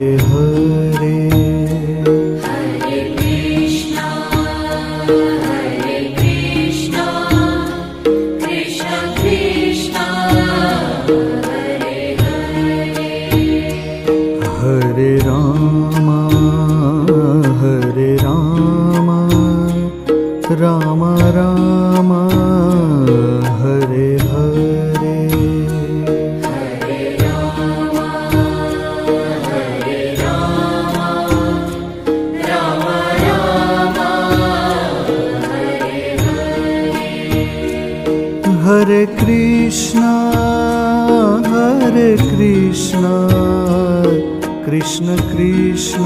Hare Hare Krishna Krishna Krishna Hare Hare Hare Ram Ram Ram Hare Hare Hare Ram Ram Ram Hare Hare Hare Krishna Krishna Krishna